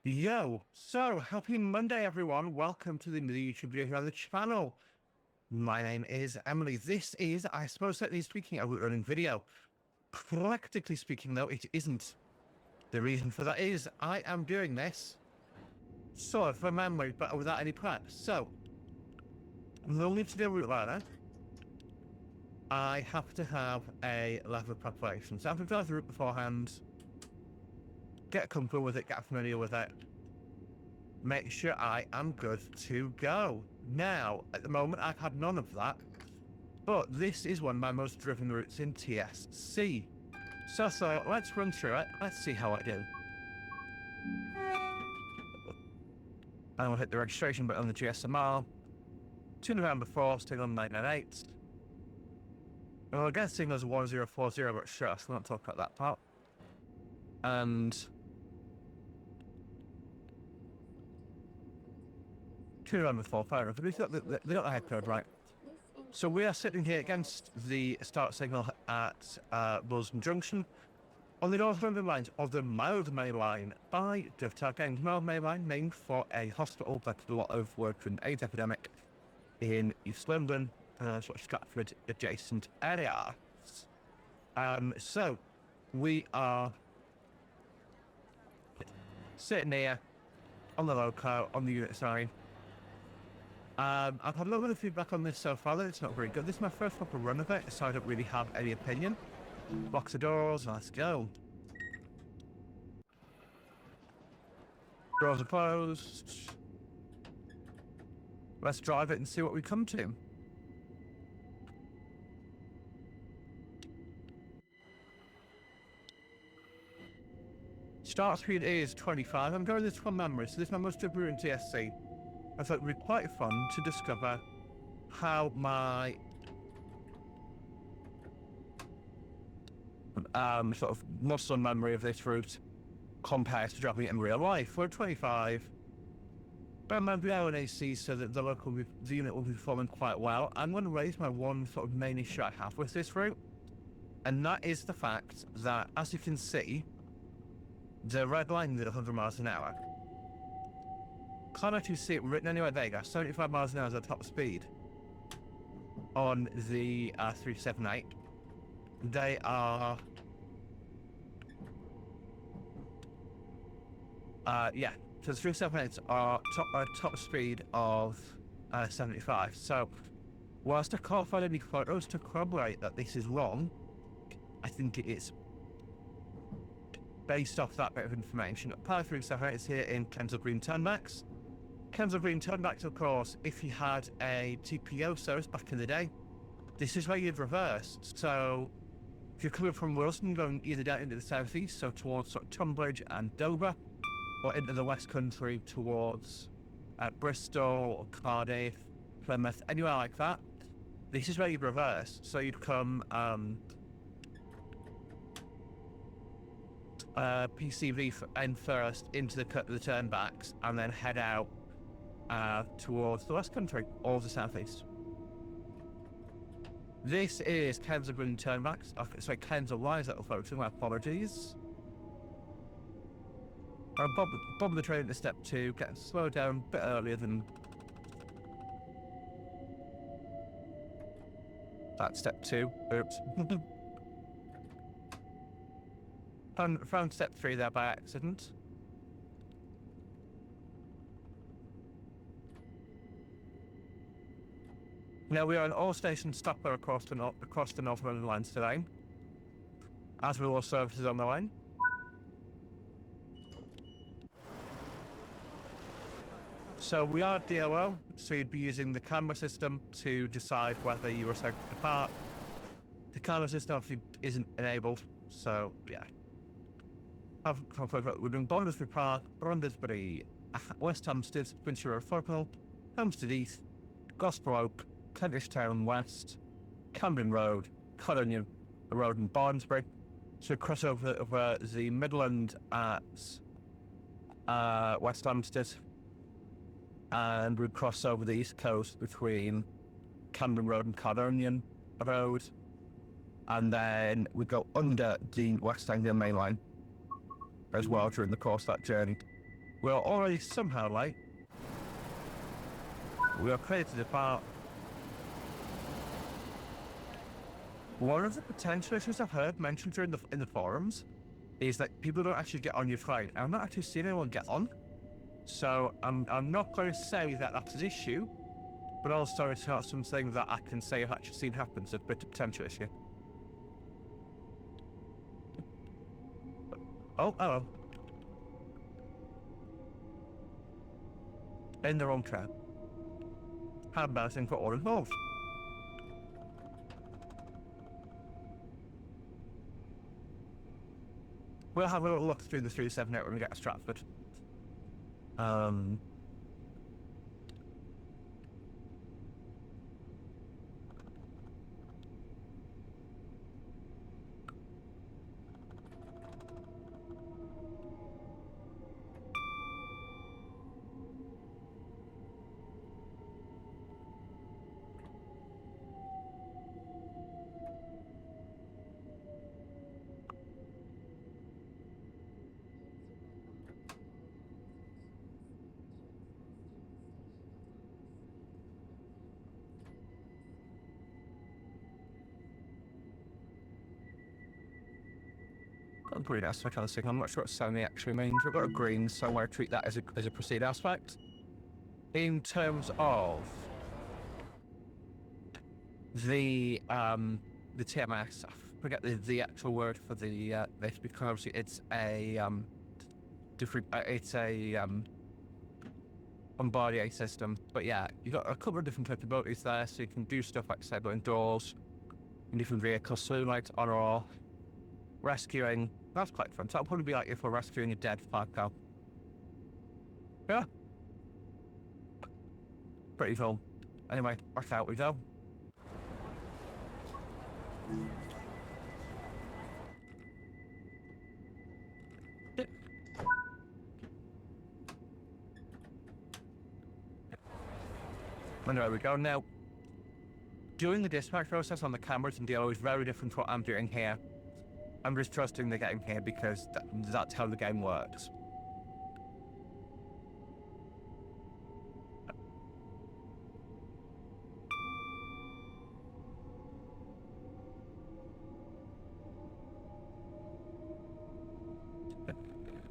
Yo, so happy Monday, everyone. Welcome to the new YouTube video on the channel. My name is Emily. This is, I suppose, technically speaking, a running video. Practically speaking, though, it isn't. The reason for that is I am doing this sort of from memory, but without any prep. So, no need to do a route learner. I have to have a level of preparation. So I have to drive the route beforehand, get comfortable with it, get familiar with it, make sure I am good to go. Now, at the moment, I've had none of that, but this is one of my most driven routes in TSC. So let's run through it. Let's see how I do. I will hit the registration button on the GSMR. 2 November 4, signal 998. Well, I guess signal's 1040, but sure, so we'll not talk about that part. And 2 November 4, fair enough. They got the head code right. So we are sitting here against the start signal at Willesden Junction on the northbound lines of the Mildmay line by Dovetail Games. Mildmay line named for a hospital that did a lot of work with an AIDS epidemic in East London, sort of Stratford adjacent area. So we are sitting here on the loco, on the unit sign. I've had a little bit of feedback on this so far that it's not very good. This is my first proper run of it, so I don't really have any opinion. Box the doors, let's go. Doors are closed. Let's drive it and see what we come to. Start speed is 25. I'm going this from memory, so this is my most driven in TSC. I thought it would be quite fun to discover how my sort of muscle memory of this route compares to driving it in real life. We're 25, but I'm going to be out on AC so that the unit will be performing quite well. I'm going to raise my one sort of main issue I have with this route, and that is the fact that, as you can see, the red line is at 100 miles an hour. Can't actually see it written anywhere. There you go. 75 miles an hour is the top speed on the 378. They are, yeah. So the 378s are top speed of 75. So, whilst I can't find any photos to corroborate that this is wrong, I think it is based off that bit of information. Power 378 is here in Kensal Green Turnbacks. Kensal Green Turnbacks, of course, if you had a TPO service back in the day, this is where you'd reverse. So if you're coming from Willesden, going either down into the southeast, so towards sort of Tunbridge and Dover, or into the West Country towards Bristol or Cardiff, Plymouth, anywhere like that, this is where you'd reverse. So you'd come PCV end first into the turnbacks and then head out towards the West Country or the southeast. This is Kensal Green Turnbacks. Sorry, Kensal, why is that folks? My apologies. Bob the train to step 2, getting slowed down a bit earlier than that step 2. Oops. Found step 3 there by accident. Now we are an all-station stopper across the Northern lines today, as with all services on the line. So we are DLO, so you'd be using the camera system to decide whether you are safe to depart. The camera system obviously isn't enabled, so yeah. We're doing Bondesbury Park, Brondesbury, West Hampstead, Winchester Road, Thorpel, Hampstead East, Gospel Oak, Kentish Town West, Camden Road, Colonial Road and Barnsbury. So cross over the Midland at West Hampstead, and we cross over the East Coast between Camden Road and Caledonian Road, and then we go under the West Anglian Main Line as well during the course of that journey. We're already somehow late. We are clear to depart. One of the potential issues I've heard mentioned during in the forums is that people don't actually get on your flight. I've not actually seen anyone get on. So I'm not going to say that that's an issue, but also it's not something that I can say I've actually seen happen. So it's a bit of a potential issue. Oh, hello. In the wrong track. How embarrassing for all involved. We'll have a little look through the 378 when we get to Stratford. Got a green aspect on the signal. I'm not sure what Sony actually means. We've got a green, so I want to treat that as a proceed aspect. In terms of the TMS, I forget the actual word for the this, because obviously it's a different. It's a Bombardier system, but yeah, you've got a couple of different capabilities there, so you can do stuff like disabling doors in different vehicles, so like on or off. Rescuing, that's quite fun. So that'll probably be like if we're rescuing a dead Falco. Yeah. Pretty cool. Anyway, back out we go. And there we go. Now, doing the dispatch process on the cameras and DLO is very different to what I'm doing here. I'm just trusting the game here because that's how the game works.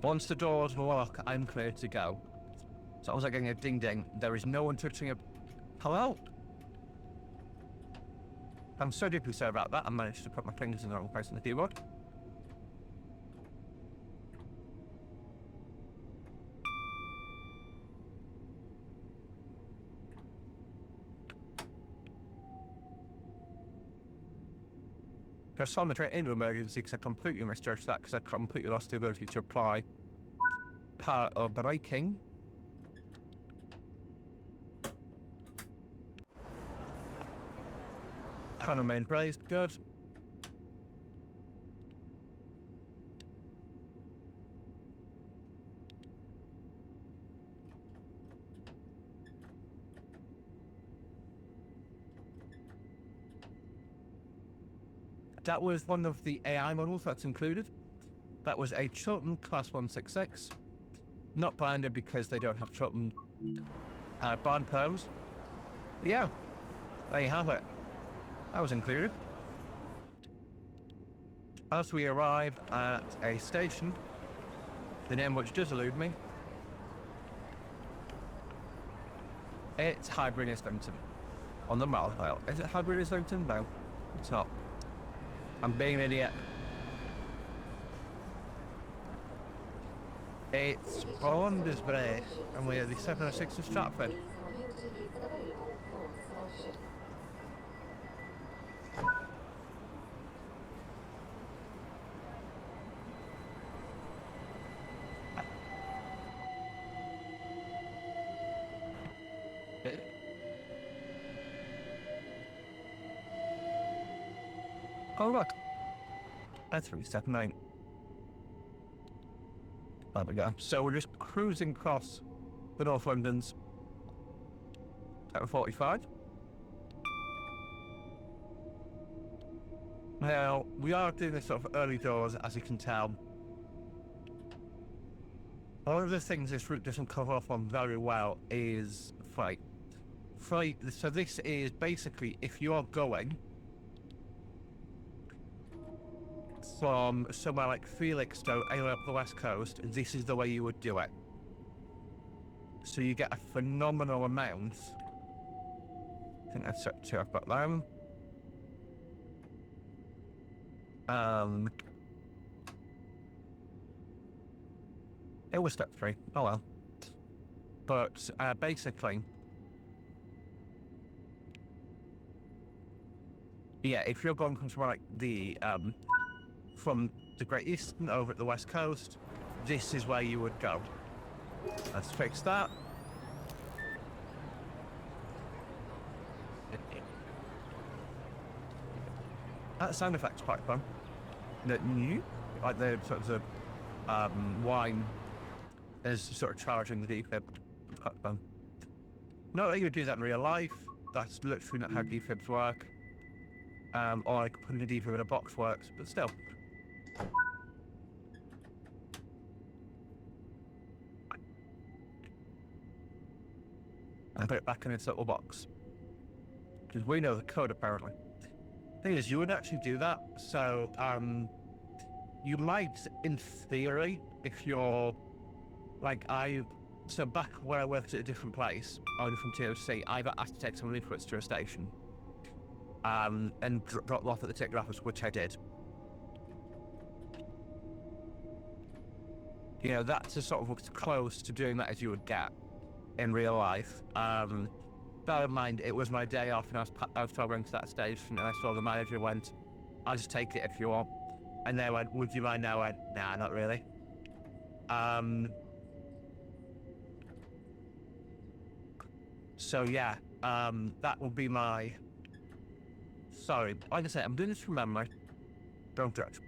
Once the doors lock, I'm clear to go. So I was like getting a ding ding. There is no one touching a... Hello? I'm so deeply sorry about that. I managed to put my fingers in the wrong place on the keyboard. I saw the train into emergency because I completely misjudged that because I completely lost the ability to apply part of braking. Kind of main raised, good. That was one of the AI models that's included. That was a Chilton Class 166. Not branded because they don't have Chilton bond perms. Yeah, there you have it. That was included. As we arrive at a station, the name which does elude me, it's Hybrid Islington. On the mile file. Is it Hybrid Islington? No, it's not. I'm being an idiot. It's Bray, and we're the 706 of Stratford. Oh look, that's 379. There we go. So we're just cruising across the North Londons at 45. Now, we are doing this sort of early doors, as you can tell. One of the things this route doesn't cover off on very well is freight. Freight, so this is basically if you are going from somewhere like Felixstowe anywhere up the west coast, this is the way you would do it. So you get a phenomenal amount. I think that's set 2, I've got them. It was step 3, oh well. But basically, yeah, if you're going from somewhere like from the Great Eastern over at the west coast, this is where you would go. Let's fix that. That sound effect's quite fun. Like the sort of wine is sort of charging the defib. Quite fun. Not that you would do that in real life. That's literally not how defibs work. Or like putting a defib in a box works, but still. And put it back in its little box. Because we know the code apparently. Thing is, you would actually do that. So, you might, in theory, if you're like so back where I worked at a different place, only from TOC, I've asked to take some leaflets to a station, and drop them off at the ticket office, which I did. You know, that's as sort of as close to doing that as you would get in real life. Bear in mind, it was my day off and I was travelling to that station and I saw the manager went, I'll just take it if you want. And they went, would you mind? I went, nah, not really. So yeah, that will be my... Sorry, like I said, I'm doing this from memory. Don't judge.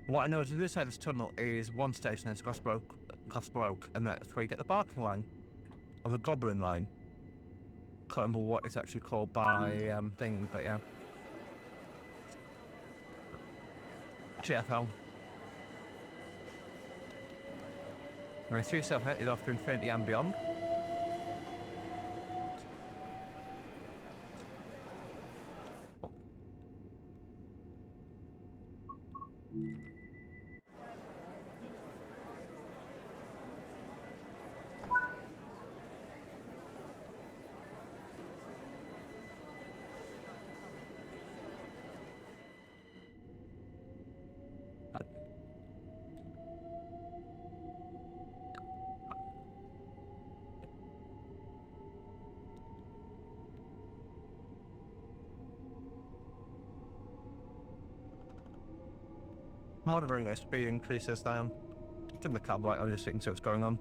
What I know is the other side of this tunnel is one station, it's Glassbroke, and that's where you get the barking line. Or the Goblin line. Can't remember what it's actually called by thing, but yeah. GFL. Alright, 3 yourself headed off to infinity and beyond. Monitoring their speed increases down. In the cab light, I'm just sitting, see what's going on.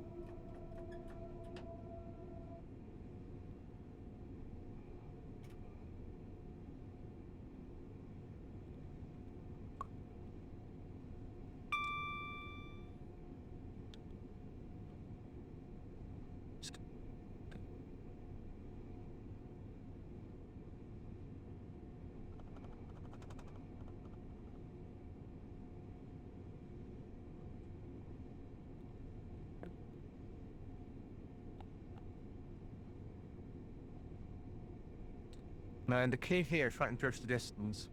Now, the key here is trying to judge the distance.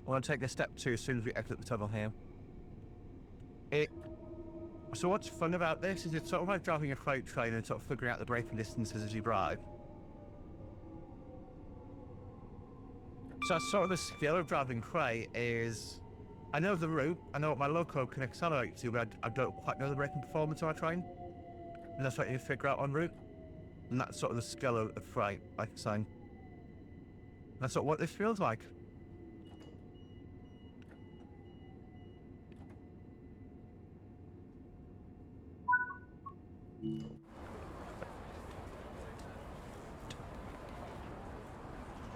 I want to take this step 2 as soon as we exit the tunnel here. So what's fun about this is it's sort of like driving a freight train and sort of figuring out the braking distances as you drive. So that's sort of the skill of driving freight is, I know the route, I know what my loco can accelerate to, but I don't quite know the braking performance of my train. And that's what you figure out en route. And that's sort of the skill of freight, like I'm saying. That's sort of what this feels like.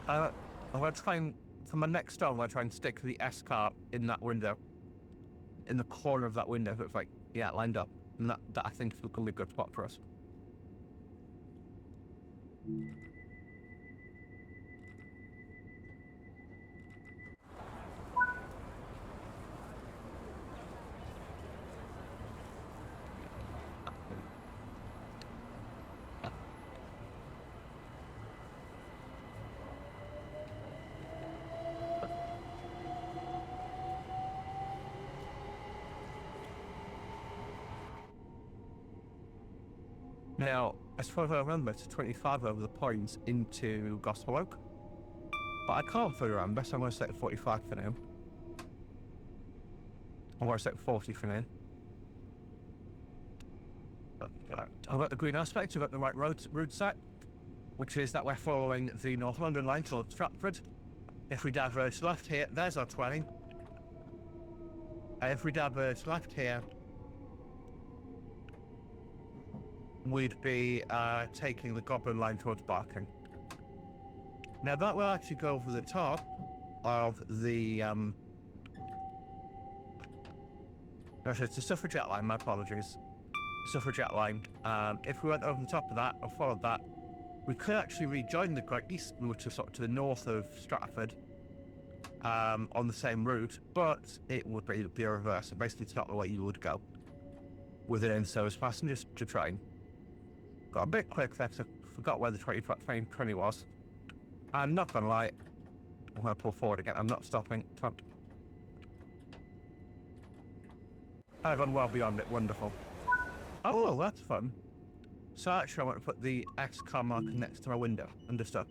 I'm going to try and, for my next stop, I'm going to try and stick the S-car in that window. In the corner of that window, so it's like, yeah, lined up. And that I think is going to be a good spot for us. Now, as far as I remember, it's 25 over the points into Gospel Oak. But I can't fully remember, so I'm going to set 45 for now. I'm going to set 40 for now. I've got the green aspect, we've got the right route set, which is that we're following the North London line towards Stratford. If we diverge left here, there's our 20. If we diverge left here, we'd be taking the Goblin line towards Barking. Now that will actually go over the top of the it's the suffragette line, my apologies. Suffragette line. If we went over the top of that or followed that, we could actually rejoin the Great Eastern, which is sort of to the north of Stratford, on the same route, but it would be a reverse. So basically, it's not the way you would go with it in. So as passengers to train, got a bit quick there, so forgot where the 20 was. I'm not gonna lie, I'm gonna pull forward again. I'm not stopping. I've gone well beyond it. Wonderful. Oh, well, that's fun. So actually, I want to put the X car marker next to my window. Understood.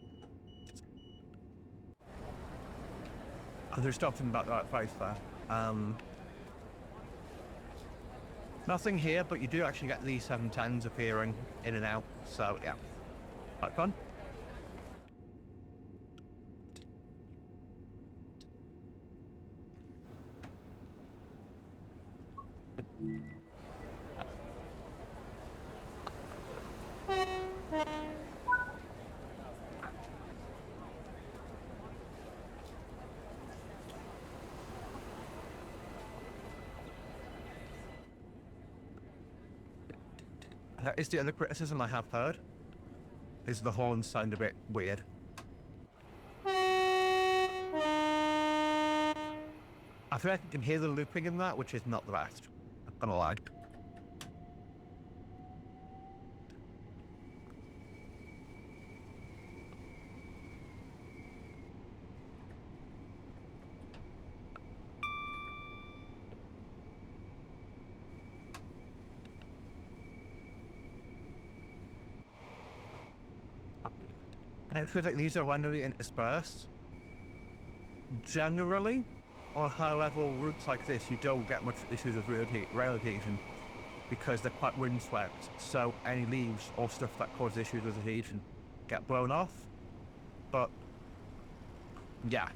There's something about the right place there. Nothing here, but you do actually get these 710s appearing in and out. So yeah, quite fun. That is the other criticism I have heard, is the horns sound a bit weird. I feel like you can hear the looping in that, which is not the best. I'm gonna lie. I feel like these are randomly interspersed. Generally, on high-level routes like this, you don't get much issues with rail adhesion because they're quite windswept, so any leaves or stuff that cause issues with adhesion get blown off. But yeah,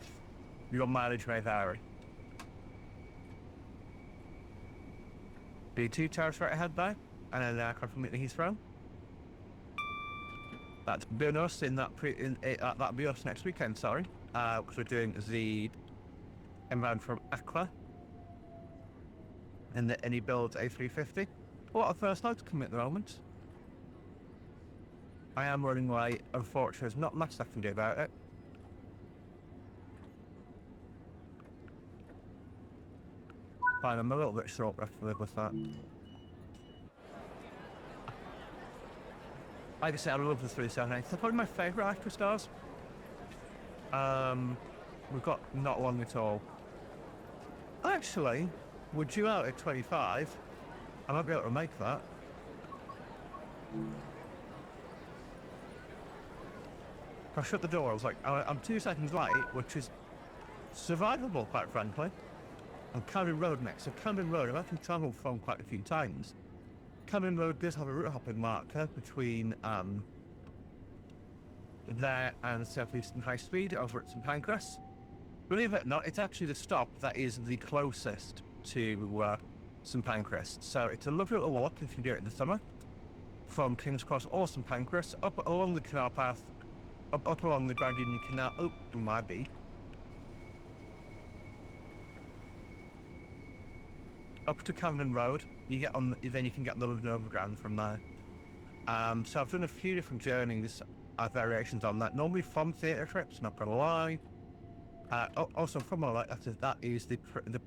your mileage may vary. B2 towers right ahead there, and then aircraft from Heathrow. That'd be us in that that'd be us next weekend. Sorry, because we're doing the inbound from Accra and the Any Build A350. A lot of first loads coming at the moment. I am running late. Unfortunately, there's not much I can do about it. Fine, I'm a little bit short left to live with that. Like I said, I love the 378. They're probably my favourite Capitalstars. We've got not long at all. Actually, we're due out at 25. I might be able to make that. I shut the door, I was like, I'm 2 seconds late, which is survivable, quite frankly. On Camden Road next. So Camden Road, I've actually travelled from quite a few times. Camden Road does have a route hopping marker between there and South Eastern High Speed over at St Pancras. Believe it or not, it's actually the stop that is the closest to St Pancras. So it's a lovely little walk if you do it in the summer. From King's Cross or St Pancras, up along the canal path, up along the Grand Union Canal, oh, it might be. Up to Camden Road, you get on, then you can get the London Overground from there. So I've done a few different journeys, variations on that. Normally from theatre trips, not gonna lie. Also from all that is the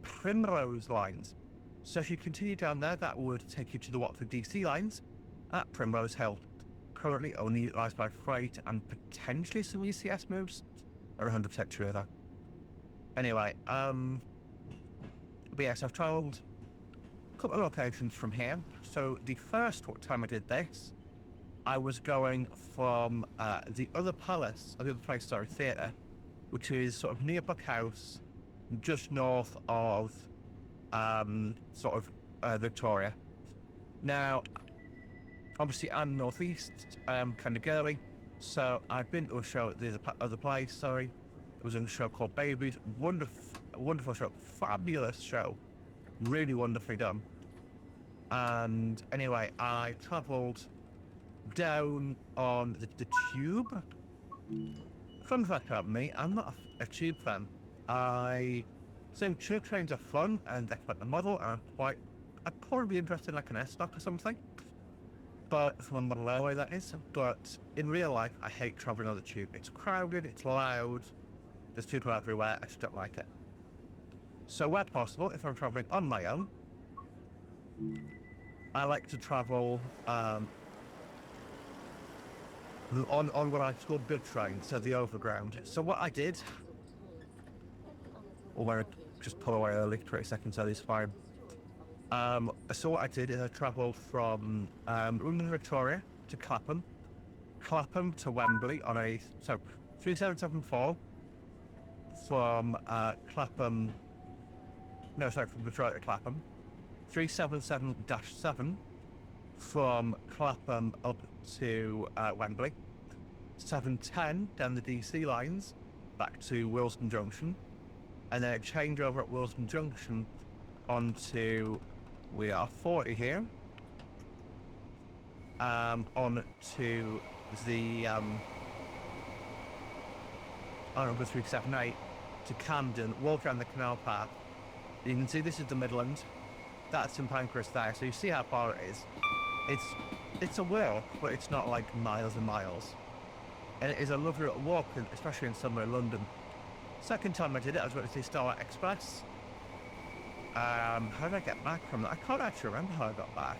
Primrose lines. So if you continue down there, that would take you to the Watford DC lines at Primrose Hill. Currently only utilised by freight and potentially some ECS moves. I'm 100% sure of that. Anyway, but yes, I've travelled a couple of locations from here. So the first time I did this I was going from the other palace, or the other place, sorry, theatre, which is sort of near Buckhouse, just north of Victoria. Now, obviously, I'm northeast, kind of girly, so I've been to a show at the other place. Sorry, it was in a show called Babies. Wonderful show, fabulous show, really wonderfully done. And anyway, I travelled down on the tube. Fun fact about me, I'm not a tube fan. I think tube trains are fun and they're quite the model, and I'd probably be interested in like an S-Dock or something. But from the railway, that is. But in real life, I hate travelling on the tube. It's crowded, it's loud, there's people everywhere, I just don't like it. So where possible, if I'm travelling on my own, I like to travel on what I call good trains, so the overground. So what I did, or just pull away early, 20 seconds, so it's fine. So what I did is I travelled from London Victoria to Clapham to Wembley on a 3774 from from Victoria to Clapham, 377-7 from Clapham up to Wembley, 710 down the DC lines back to Willesden Junction, and then a changeover at Willesden Junction onto, we are 40 here, on to the number 378 to Camden, walk around the canal path. You can see this is the Midlands, that's St Pancras there, so you see how far it is. It's a walk, but it's not like miles and miles. And it is a lovely little walk, especially in summer in London. Second time I did it, I was going to see Starlight Express. How did I get back from that? I can't actually remember how I got back.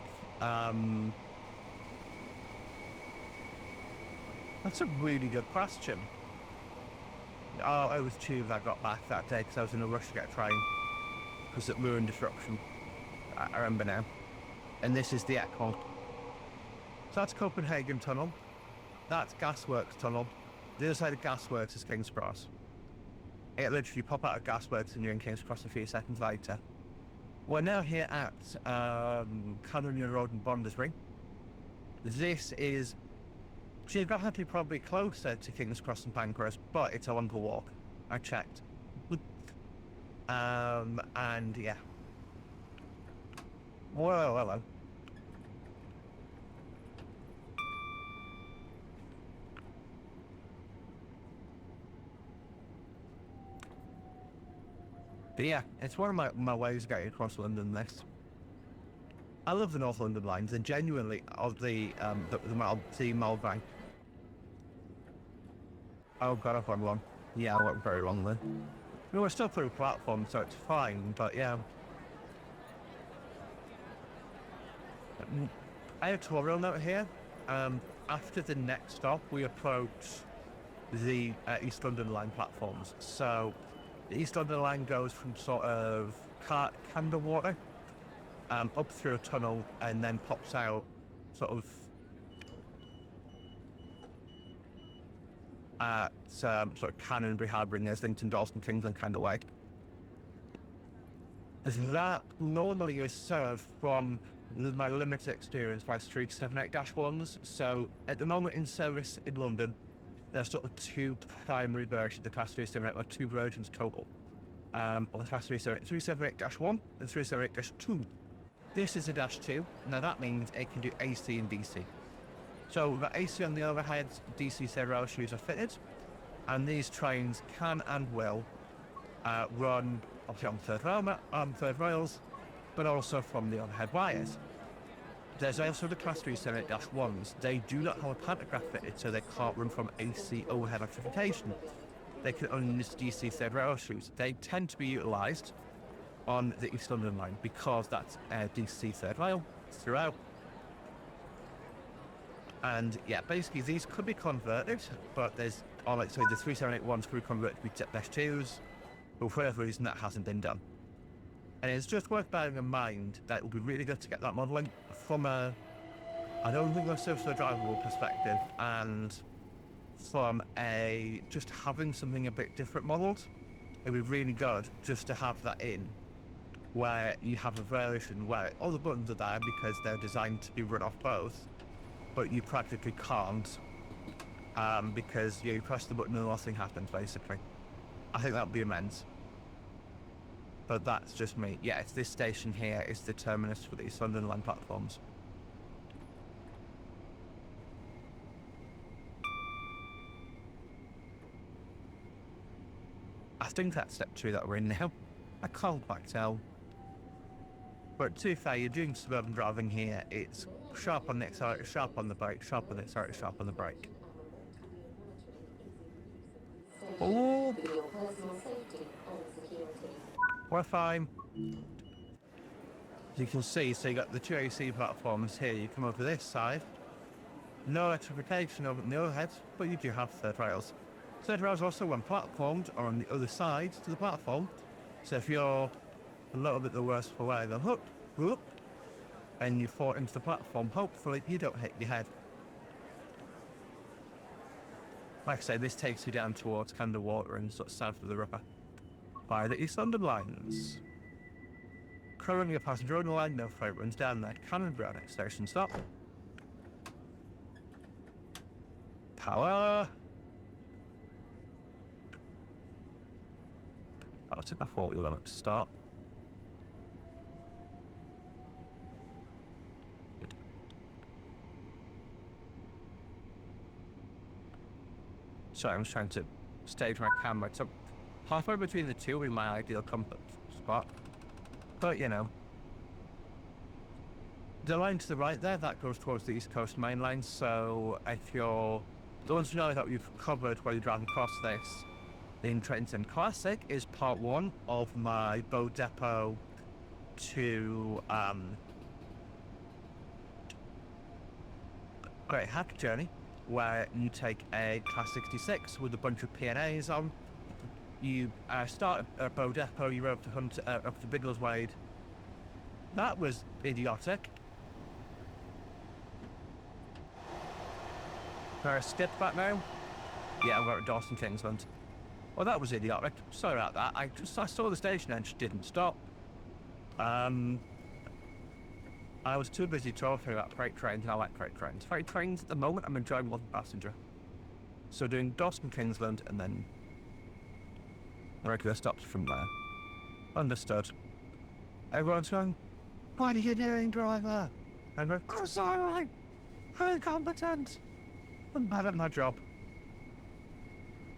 That's a really good question. Oh, it was tube I got back that day because I was in a rush to get a train because it ruined disruption. I remember now. And this is the Echo. So that's Copenhagen Tunnel. That's Gasworks Tunnel. The other side of Gasworks is King's Cross. It literally pop out of Gasworks and you're in King's Cross a few seconds later. We're now here at Cannonia Road and Bondesbury. This is geographically probably closer to King's Cross and Pancras, but it's a longer walk. I checked. And yeah. Hello. But yeah, it's one of my ways of getting across London next. I love the North London lines, and genuinely of the Mildmay. Oh god, I've gone wrong. Yeah, I went very wrong there. No, we're still through platform, so it's fine, but yeah. I have a real note here. After the next stop, we approach the East London line platforms. So the East London line goes from sort of Candlewater up through a tunnel and then pops out sort of at sort of Canonbury, Harbury, Islington, Dalston, Kingsland kind of way. That normally is served from my limited experience by 378-1s. So at the moment in service in London, there's sort of two primary versions of the Class 378, or two versions total. Of the Class 378-1 and 378-2. This is a -2. Now that means it can do AC and DC. So the AC on the overhead, DC rail shoes are fitted, and these trains can and will run obviously on third rails, but also from the overhead wires. There's also the Class 378-1s. They do not have a pantograph fitted, so they can't run from AC overhead electrification. They can only use DC third rail shoes. They tend to be utilised on the East London line because that's DC third rail throughout. And yeah, basically these could be converted, but the 378-1s could be converted to be -2s, but for whatever reason that hasn't been done. And it's just worth bearing in mind that it would be really good to get that modelling from a I don't think that's serves from a drivable perspective, and from a just having something a bit different modelled, it'd be really good just to have that in, where you have a version where all the buttons are there because they're designed to be run off both, but you practically can't, because you press the button and nothing happens, basically. I think that would be immense. But that's just me. Yeah, it's this station here is the terminus for these Sunderland line platforms. I think that's step 2 that we're in now. I can't quite tell. But to be fair, you're doing suburban driving here. It's sharp on the accelerator, sharp on the brake, sharp on the accelerator, sharp on the brake. Oh! We're fine. As you can see, so you got the 2 AC platforms here. You come over this side. No electrification over the overhead, but you do have third rails. Third rails also when platformed are on the other side to the platform. So if you're a little bit the worse for wear, then hook, and you fall into the platform, hopefully you don't hit your head. Like I say, this takes you down towards Canada Water and sort of south of the river by the East London lines. Currently a passenger on the line, no freight runs down there. Canonborough next station stop. Power! I took my 40 limit to start. Good. Sorry, I'm just trying to stage my camera. So halfway between the two will be my ideal comfort spot. But you know. The line to the right there, that goes towards the East Coast main line, so if you're the ones who know that we've covered while you're driving across this, the Trenton Classic is part 1 of my Bow Depot to Great Hack journey, where you take a Class 66 with a bunch of P&As on. You start at Bow Depot, you rode up to Biggleswade. That was idiotic. Can I skip back now? Yeah, I'm going to Dawson Kingsland. Well, that was idiotic. Sorry about that. I saw the station and just didn't stop. I was too busy talking about freight trains, and I like freight trains. Freight trains, at the moment, I'm enjoying one passenger. So doing Dawson Kingsland and then the regular stops from there. Understood. Everyone's going, "What are you doing, driver?" I'm going, "I'm sorry. I'm incompetent. I'm bad at my job."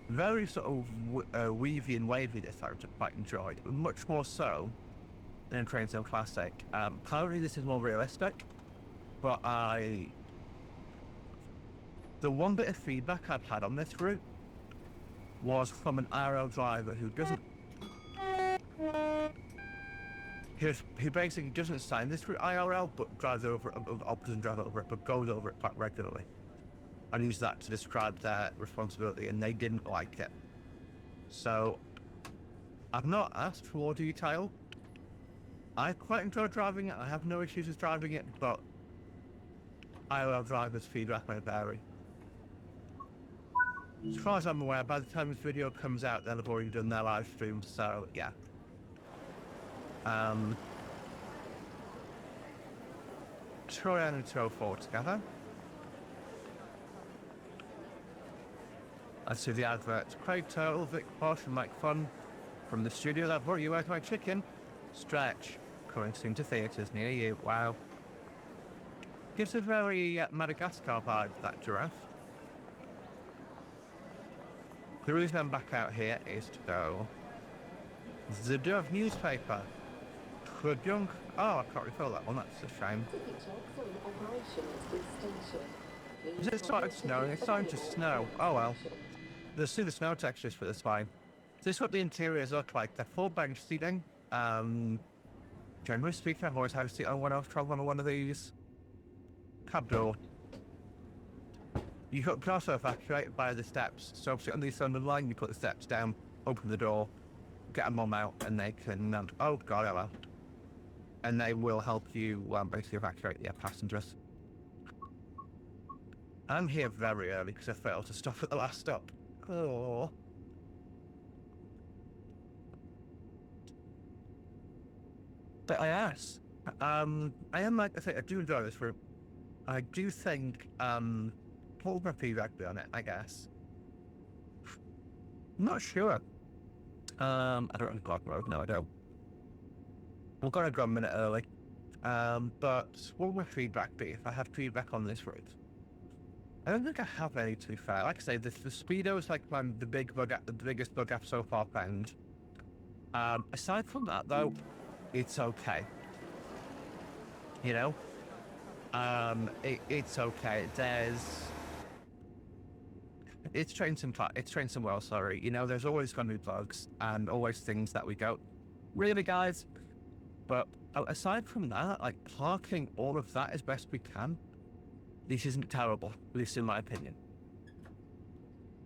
Very sort of weavy and wavy this I quite enjoyed, but much more so than Train Sim Classic. Currently this is more realistic, but the one bit of feedback I've had on this route was from an IRL driver who doesn't, he basically doesn't sign this route IRL, but drives over, opts and drives over it, but goes over it quite regularly. And use that to describe their responsibility, and they didn't like it. So, I've not asked for more detail. I quite enjoy driving it, I have no issues with driving it, but IRL drivers' feedback may vary. As far as I'm aware, by the time this video comes out, they'll have already done their live stream, so yeah. Troy and 204 together. I see the adverts. Craig Turtle, Vic Posh, and Mike Fun from the studio that brought you Where's My Chicken? Stretch, coming soon to theatres near you. Wow. Gives a very Madagascar vibe, that giraffe. The reason I'm back out here is to go the Dove newspaper. Good junk. Oh, I can't refill that one, that's a shame. Is it started snowing? It's starting to snow. Oh well. Let's see the snow textures for this fine. This is what the interiors look like. They're full bench seating. Generally speaking, I've always had a seat on when I was traveling on one of these. Cab door. You can also evacuate by the steps. So if you're on the Sunderland line, you put the steps down, open the door, get a mum out, and they can, oh god, hello. And they will help you basically evacuate the passengers. I'm here very early because I failed to stop at the last stop. Oh. But I asked. I am like I say, I do enjoy this route. I do think pull my feedback on it, I guess. I'm not sure. I don't know Clock Road, no I don't. We're gonna go a minute early. But what would my feedback be if I have feedback on this route? I don't think I have any, to be fair. Like I say, the Speedo is like the biggest bug I've so far found. Aside from that though, it's okay. You know? It's okay. It's trained some well, sorry. You know, there's always gonna be bugs and always things that we go, really guys? But aside from that, like parking all of that as best we can, this isn't terrible, at least in my opinion.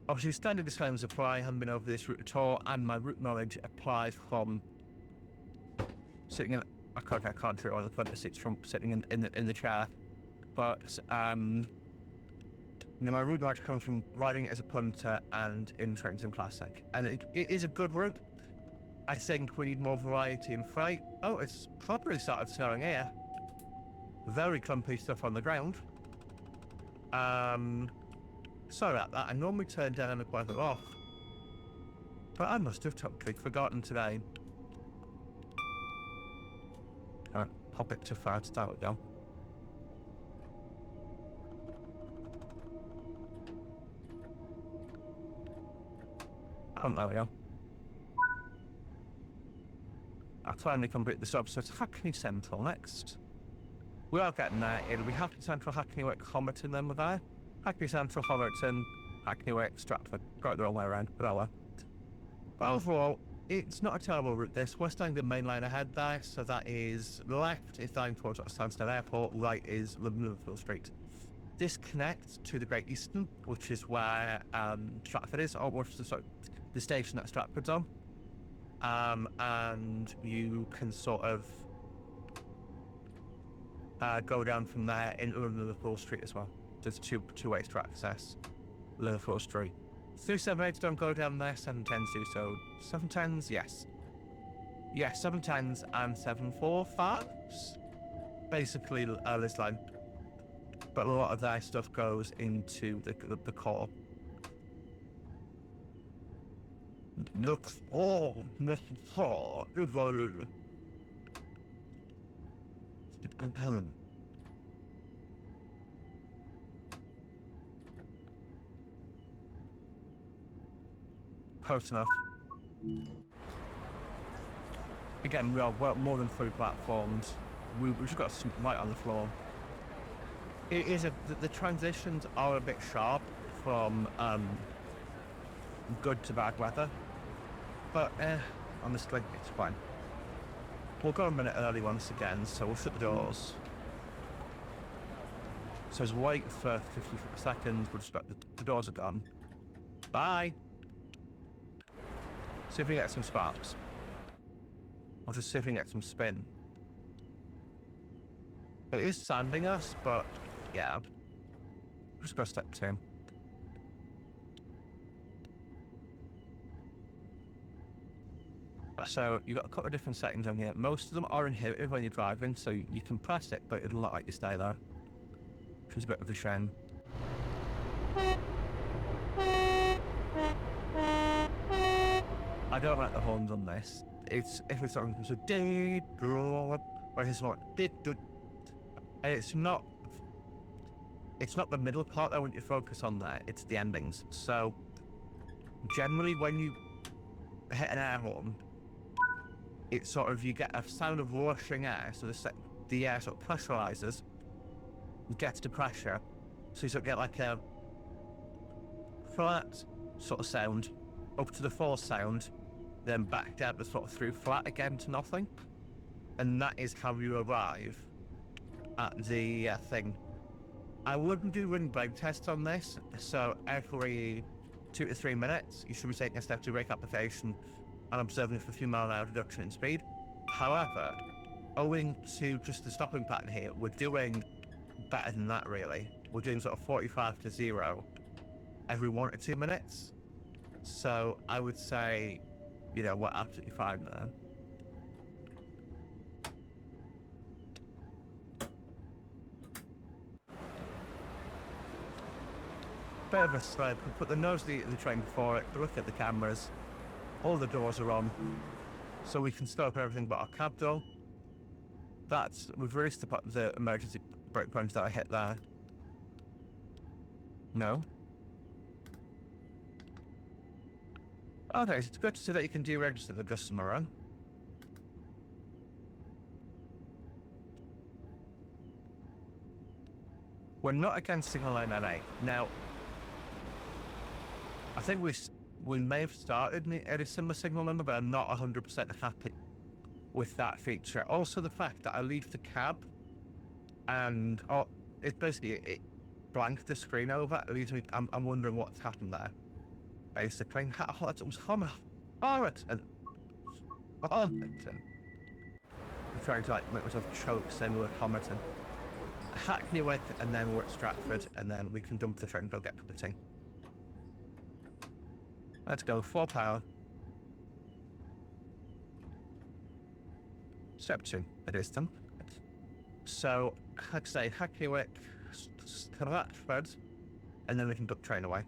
Obviously, standard disclaimers apply. I haven't been over this route at all, and my route knowledge applies from sitting in. I can't throw it on the front of the seats from sitting in the chair. But you know, my route knowledge comes from riding it as a punter and in Trains and Classic, and it is a good route. I think we need more variety in freight. Oh, it's properly started snowing here. Very clumpy stuff on the ground. Sorry about that. I normally turn down the weather off, but I must have totally forgotten today. Pop it to 5 star it down. There we go. I finally complete the stop, so it's Hackney Central next. We are getting there. It'll be Hackney Central, Hackney Wick, Homerton, then we're there. Hackney Central, Homerton, Hackney Wick, Stratford. Got it the wrong way around, but oh well. But overall, it's not a terrible route this. We're staying the main line ahead there, so that is left is down towards Stansted Airport, right is Liverpool Street. This connects to the Great Eastern, which is where Stratford is, or the station that Stratford's on. And you can sort of go down from there into Liverpool Street as well. There's two ways to access Liverpool Street. 378s don't go down there, 710s do so. 710s, yes. Yes, 710s and 745s. Basically this line. But a lot of their stuff goes into the core. Look for. Close enough. Again, we are more than 3 platforms. We've just got some light on the floor. It is the transitions are a bit sharp from good to bad weather, but honestly, it's fine. We'll go a minute early once again, so we'll shut the doors. It says wait for 50 seconds, we'll just the doors are gone. Bye! See if we get some sparks. I'll just see if we can get some spin. It is sanding us, but yeah. Just go step 2. So you've got a couple of different settings on here. Most of them are inhibited when you're driving, so you can press it, but it'll not let you stay there, which is a bit of a shame. I don't like the horns on this. If it's something so or it's not it's not the middle part I want you to focus on there, it's the endings. So generally when you hit an air horn, it's sort of, you get a sound of rushing air, so the air sort of pressurizes, gets to pressure, so you sort of get like a flat sort of sound, up to the force sound, then back down to sort of through flat again to nothing. And that is how you arrive at the thing. I wouldn't do running brake tests on this, so every 2 to 3 minutes, you should be taking a step to brake application and observing for a few mile-an-hour reduction in speed. However, owing to just the stopping pattern here, we're doing better than that really. we're doing sort of 45 to 0 every 1 or 2 minutes. So I would say, you know, we're absolutely fine there. Bit of a slip. We put the nose in the train before it, look at the cameras, all the doors are on, so we can stop everything but our cab door. We've released the emergency brake punch that I hit there. No. Okay, it's good to see that you can deregister the customer run. We're not against single lane NA. Now, I think we may have started at a similar signal number, but I'm not 100% happy with that feature. Also, the fact that I leave the cab and it blanked the screen over. It leaves me. I'm wondering what's happened there. Basically, it was Homerton. I'm trying to like make myself choke saying the word Homerton. Hackney Wick, and then we're at Stratford, and then we can dump the train and go get the thing. Let's go, 4 power. Step 2, it is them. So, like I say, Hackney Wick, Stratford, and then we can duck train away.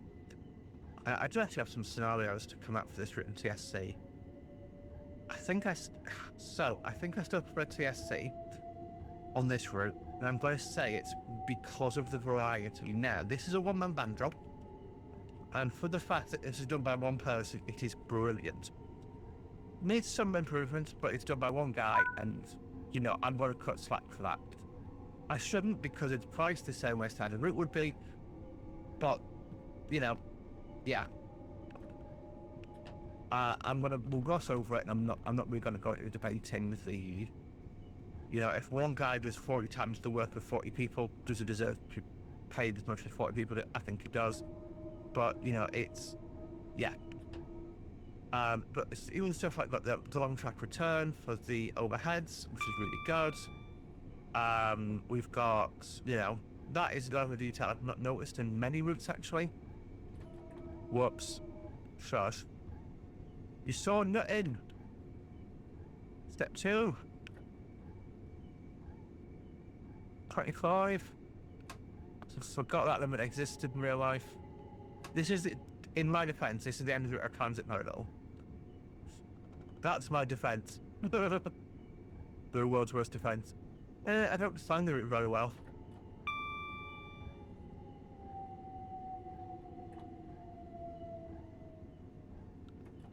I do actually have some scenarios to come out for this route in TSC. I think I still prefer TSC on this route, and I'm going to say it's because of the variety. Now, this is a one-man band job, and for the fact that this is done by one person, it is brilliant. Needs some improvements, but it's done by one guy, and, you know, I'm going to cut slack for that. I shouldn't, because it's priced the same way standard route would be, but, you know, yeah. We'll gloss over it, and I'm not really gonna go into debating the, you know, if one guy does 40 times the work of 40 people, does he deserve to be paid as much as 40 people? I think he does. But, you know, it's, yeah. But it's even stuff like the long track return for the overheads, which is really good. We've got, you know, that is a level of detail I've not noticed in many routes actually. Whoops. Shush. You saw nothing. Step 2. 25. I forgot that limit existed in real life. This is, in my defense, this is the end of the transit modal. That's my defense. The world's worst defense. I don't understand the route very well.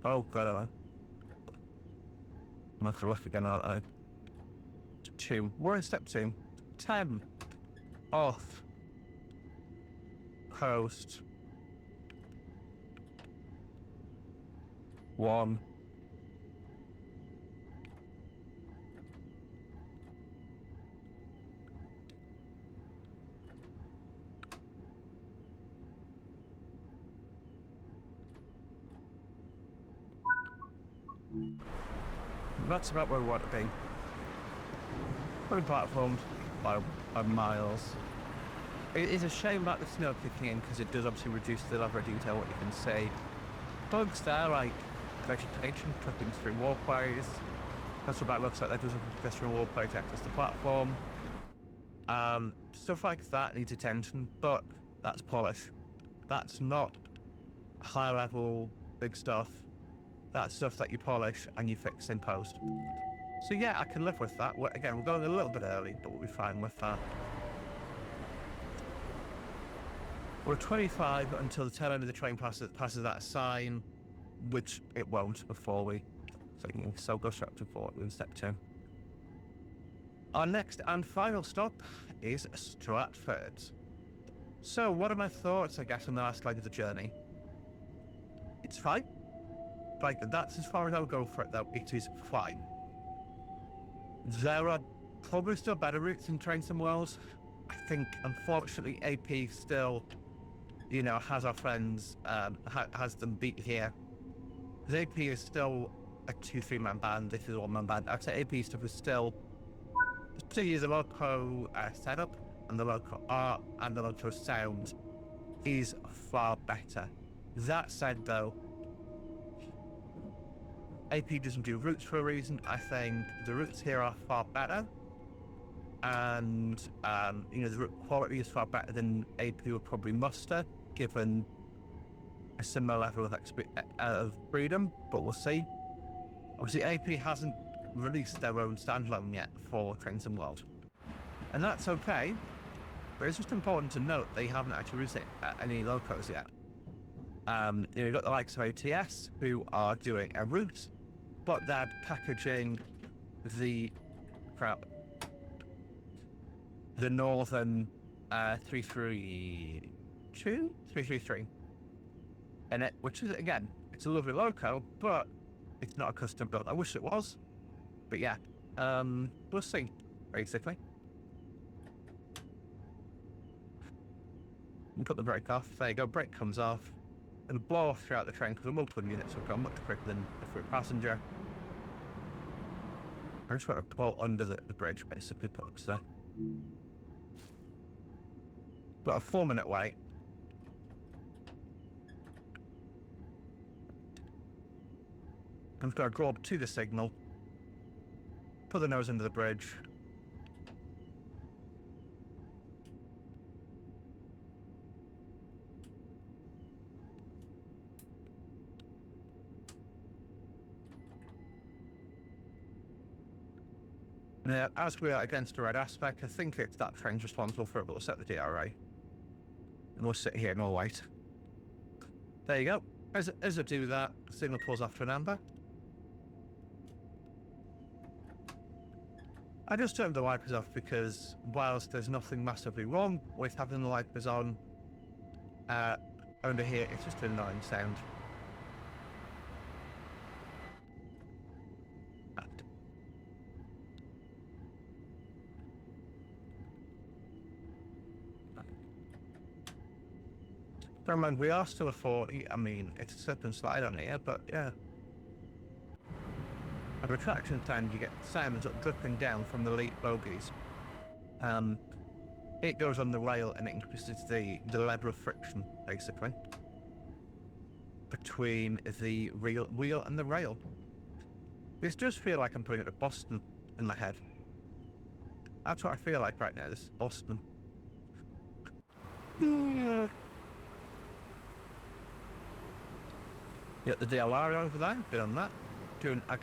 Oh god, I'm gonna throw off again, aren't I? 2. We're in step 2. 10. Off. Coast. 1. That's about where we want to be. Fully platformed by miles. It is a shame about the snow kicking in, because it does obviously reduce the level of detail what you can see. Bugs there, like vegetation tripping through walkways. That's what that looks like. That does a pedestrian walkway to access the platform. Stuff like that needs attention, but that's polish. That's not high level big stuff. That's stuff that you polish and you fix in post. So yeah, I can live with that. Again, we're going a little bit early, but we'll be fine with that. We're 25 until the tail end of the train passes that sign, which it won't before we. So go straight up to 4 in step 2. Our next and final stop is Stratford. So what are my thoughts, I guess, on the last leg of the journey? It's fine. Like, that's as far as I'll go for it, though. It is fine. There are probably still better routes in Trains and Wells. I think, unfortunately, AP still, you know, has our friends, has them beat here. Because AP is still a 2-3-man band. This is a 1-man band. I'd say AP stuff is still 2 years of pro setup. and the local art and the local sound is far better. That said, though, AP doesn't do routes for a reason. I think the routes here are far better, and the route quality is far better than AP would probably muster, given a similar level of freedom. But we'll see. Obviously, AP hasn't released their own standalone yet for Trains and World, and that's okay. But it's just important to note they haven't actually released it at any locos yet. You've got the likes of ATS who are doing a route, but they're packaging the northern 333 in it, which is, again, it's a lovely loco, but it's not a custom build. I wish it was, but yeah, we'll see, basically. And put the brake off. There you go, brake comes off. It'll blow off throughout the train because the multiple units will go much quicker than if we're a passenger. I just want to pull under the bridge, basically, put up there. Got a 4-minute wait. I'm just going to go up to the signal, put the nose into the bridge. Now, as we are against the red aspect, I think it's that train's responsible for it, but we'll set the DRA. And we'll sit here and we'll wait. There you go. As I do that, the signal pulls off to an amber. I just turned the wipers off because whilst there's nothing massively wrong with having the wipers on, under here, it's just an annoying sound. Never mind, we are still a 40. I mean, it's a slip and slide on here, but yeah. At retraction time, you get sounds dripping down from the lead bogies. It goes on the rail and it increases the level of friction, basically, between the wheel and the rail. This does feel like I'm putting it to Boston in my head. That's what I feel like right now, this is Boston. Yeah, the DLR over there, been on that.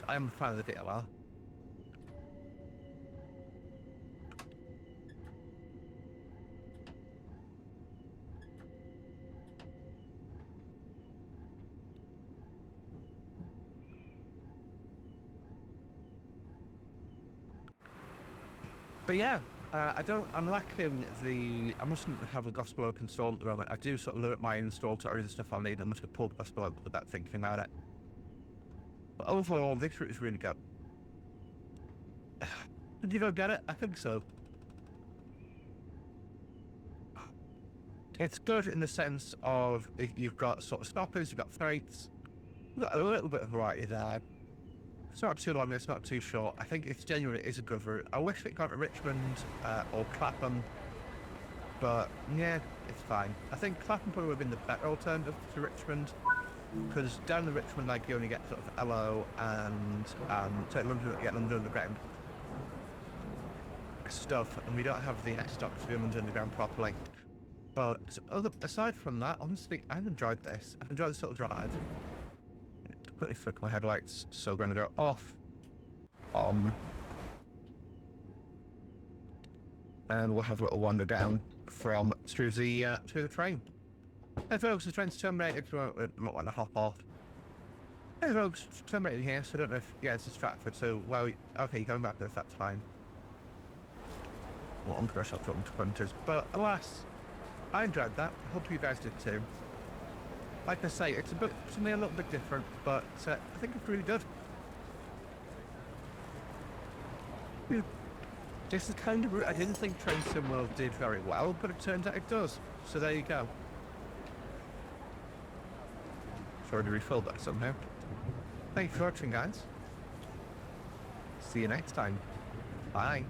I am a fan of the DLR. But yeah, I'm lacking I mustn't have the gospel oak installed at the moment. I do sort of limit my install to other stuff I need. I'm just going to pull the gospel oak without thinking about it. But overall, this route is really good. Did you go get it? I think so. It's good in the sense of you've got sort of stoppers, you've got freights, you've got a little bit of variety there. It's not too long, it's not too short. I think it's genuinely is a good route. I wish it got to Richmond or Clapham, but yeah, it's fine. I think Clapham probably would have been the better alternative to Richmond, because down the Richmond, like, you only get sort of LO and get London Underground stuff, and we don't have the stock to do London Underground properly. But aside from that, honestly, I've enjoyed this. I've enjoyed this little drive. Quickly flick my headlights, so we're going to go off. And we'll have a little wander down through the train. Hey folks, the train's terminated, so I might want to hop off. Hey folks, it's terminated here, so I don't know if, yeah, it's Stratford, so, well, okay, you're going back there, that's fine. Well, I'm going to talking to punters, but alas, I enjoyed that. I hope you guys did too. Like I say, it's something a little bit different, but I think it's really good. This is kind of route I didn't think Train Sim World did very well, but it turns out it does. So there you go. Sorry to refill that somehow. Thanks for watching, guys. See you next time. Bye.